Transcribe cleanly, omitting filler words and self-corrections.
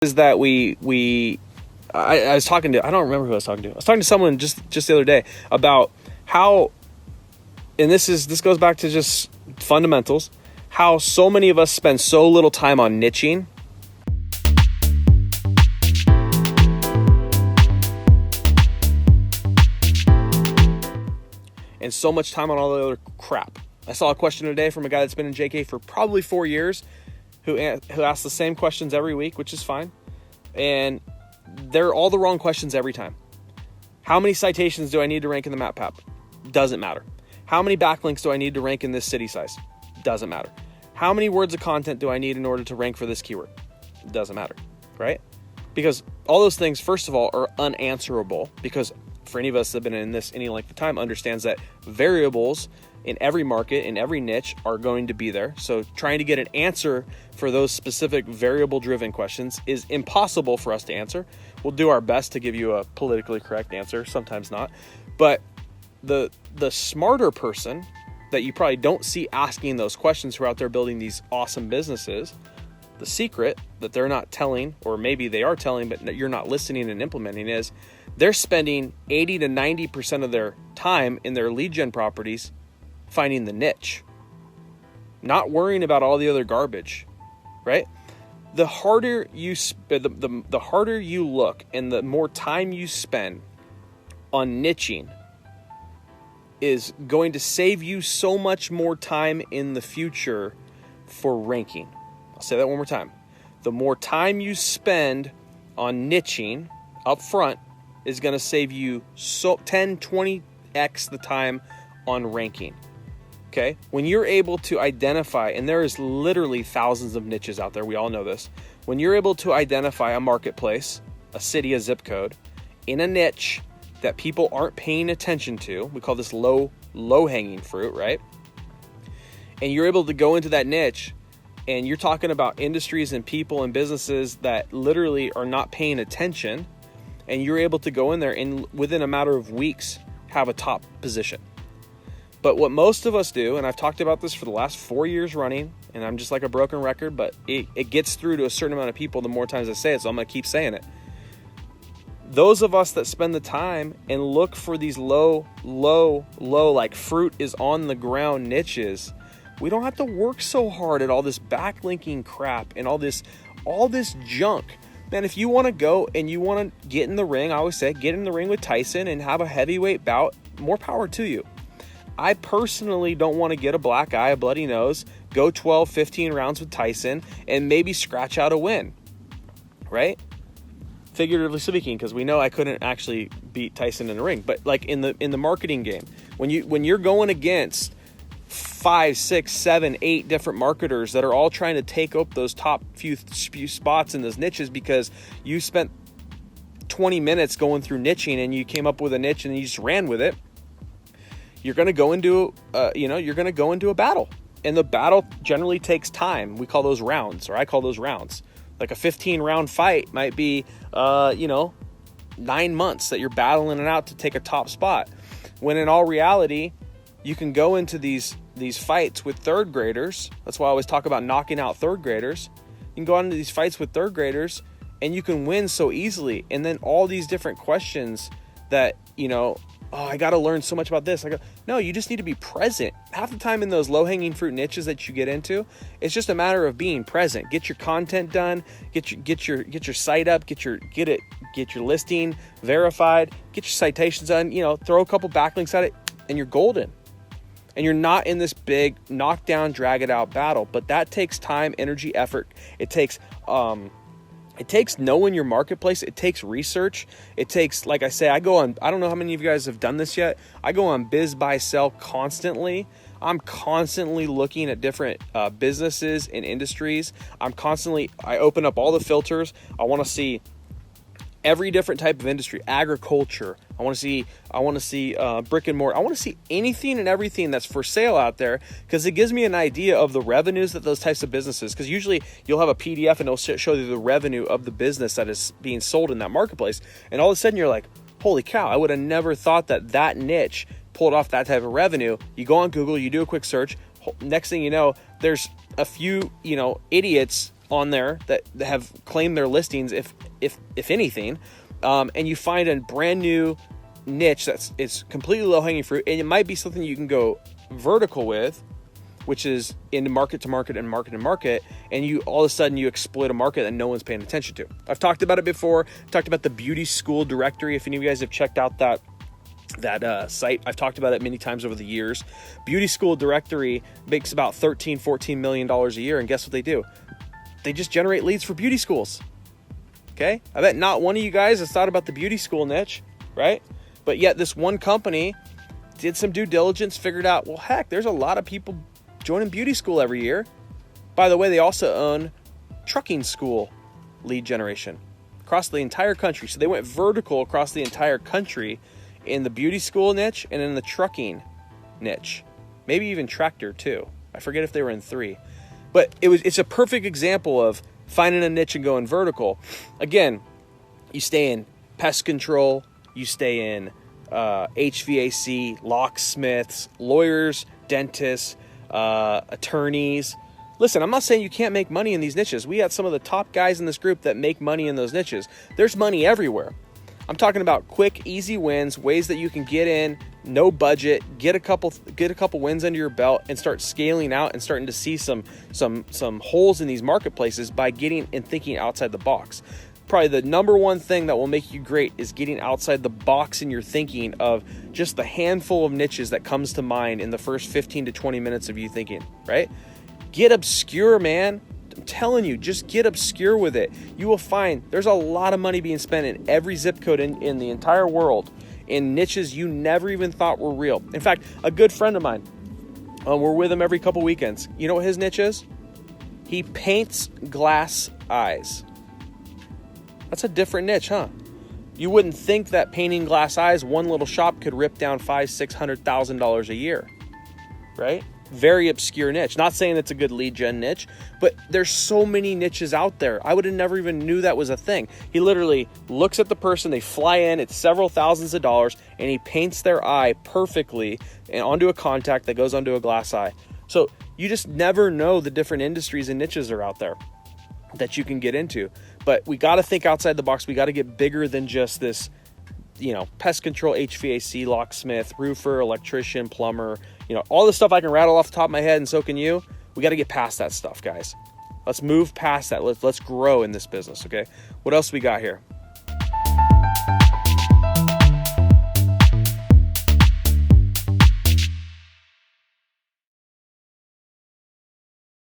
is that I was talking to, I don't remember who I was talking to. I was talking to someone just the other day about how, and this goes back to just fundamentals, how so many of us spend so little time on niching. And so much time on all the other crap. I saw a question today from a guy that's been in JK for probably 4 years who asks the same questions every week, which is fine. And they're all the wrong questions every time. How many citations do I need to rank in the MapPap? Doesn't matter. How many backlinks do I need to rank in this city size? Doesn't matter. How many words of content do I need in order to rank for this keyword? Doesn't matter, right? Because all those things, first of all, are unanswerable, because for any of us that have been in this any length of time understands that variables in every market, in every niche, are going to be there. So trying to get an answer for those specific variable-driven questions is impossible for us to answer. We'll do our best to give you a politically correct answer, sometimes not. But the smarter person that you probably don't see asking those questions, who are out there building these awesome businesses, the secret that they're not telling, or maybe they are telling but you're not listening and implementing, is they're spending 80 to 90% of their time in their lead gen properties finding the niche, not worrying about all the other garbage, right? The harder you the harder you look and the more time you spend on niching is going to save you so much more time in the future for ranking. I'll say that one more time. The more time you spend on niching up front is going to save you 10, 20x the time on ranking. Okay? When you're able to identify, and there is literally thousands of niches out there, we all know this. When you're able to identify a marketplace, a city, a zip code, in a niche that people aren't paying attention to, we call this low-hanging fruit, right? And you're able to go into that niche, and you're talking about industries and people and businesses that literally are not paying attention, and you're able to go in there and within a matter of weeks have a top position. But what most of us do, and I've talked about this for the last 4 years running, and I'm just like a broken record, but it gets through to a certain amount of people the more times I say it, so I'm going to keep saying it. Those of us that spend the time and look for these low, like fruit is on the ground niches, we don't have to work so hard at all this backlinking crap and all this junk. Man, if you want to go and you want to get in the ring, I always say, get in the ring with Tyson and have a heavyweight bout, more power to you. I personally don't want to get a black eye, a bloody nose, go 12, 15 rounds with Tyson, and maybe scratch out a win, right? Figuratively speaking, because we know I couldn't actually beat Tyson in the ring. But like in the marketing game, when you're going against 5, 6, 7, 8 different marketers that are all trying to take up those top few spots in those niches because you spent 20 minutes going through niching and you came up with a niche and you just ran with it, you're going to go into a battle. And the battle generally takes time. We call those rounds, or I call those rounds. Like a 15-round fight might be 9 months that you're battling it out to take a top spot. When in all reality, you can go into these fights with third graders. That's why I always talk about knocking out third graders. You can go into these fights with third graders and you can win so easily. And then all these different questions that, I got to learn so much about this. No, you just need to be present. Half the time in those low-hanging fruit niches that you get into, it's just a matter of being present. Get your content done, get your site up, get your listing verified, get your citations done, throw a couple backlinks at it, and you're golden. And you're not in this big knockdown, drag it out battle. But that takes time, energy, effort. It takes knowing your marketplace. It takes research. It takes, like I say, I don't know how many of you guys have done this yet. I go on Biz Buy Sell constantly. I'm constantly looking at different businesses and industries. I open up all the filters. I want to see every different type of industry, agriculture. I want to see brick and mortar. I want to see anything and everything that's for sale out there, because it gives me an idea of the revenues that those types of businesses, because usually you'll have a PDF and it'll show you the revenue of the business that is being sold in that marketplace. And all of a sudden you're like, holy cow, I would have never thought that niche pulled off that type of revenue. You go on Google, you do a quick search. Next thing you know, there's a few, idiots on there that have claimed their listings, if anything, and you find a brand new niche it's completely low hanging fruit, and it might be something you can go vertical with, which is in market to market and market to market, and you all of a sudden you exploit a market that no one's paying attention to. I've talked about it before. Talked about the beauty school directory. If any of you guys have checked out that site, I've talked about it many times over the years. Beauty school directory makes about $13-14 million a year, and guess what they do? They just generate leads for beauty schools. Okay, I bet not one of you guys has thought about the beauty school niche, right? But yet this one company did some due diligence, figured out, well, heck, there's a lot of people joining beauty school every year. By the way, they also own trucking school lead generation across the entire country. So they went vertical across the entire country in the beauty school niche and in the trucking niche, maybe even tractor too. I forget if they were in 3, but it's a perfect example of finding a niche and going vertical. Again, you stay in pest control, you stay in HVAC, locksmiths, lawyers, dentists, attorneys. Listen, I'm not saying you can't make money in these niches. We got some of the top guys in this group that make money in those niches. There's money everywhere. I'm talking about quick, easy wins, ways that you can get in, no budget, get a couple wins under your belt, and start scaling out and starting to see some holes in these marketplaces by getting and thinking outside the box. Probably the number one thing that will make you great is getting outside the box in your thinking of just the handful of niches that comes to mind in the first 15 to 20 minutes of you thinking, right? Get obscure, man. I'm telling you, just get obscure with it. You will find there's a lot of money being spent in every zip code in the entire world in niches you never even thought were real. In fact, a good friend of mine, we're with him every couple weekends. You know what his niche is? He paints glass eyes. That's a different niche, huh? You wouldn't think that painting glass eyes, one little shop could rip down $500,000-600,000 a year, right? Very obscure niche. Not saying it's a good lead gen niche, but there's so many niches out there. I would have never even knew that was a thing. He literally looks at the person, they fly in, it's several thousands of dollars, and he paints their eye perfectly and onto a contact that goes onto a glass eye. So you just never know the different industries and niches are out there that you can get into. But we got to think outside the box. We got to get bigger than just this, pest control, HVAC, locksmith, roofer, electrician, plumber, all the stuff I can rattle off the top of my head, and so can you. We got to get past that stuff, guys. Let's move past that. Let's grow in this business, okay? What else we got here?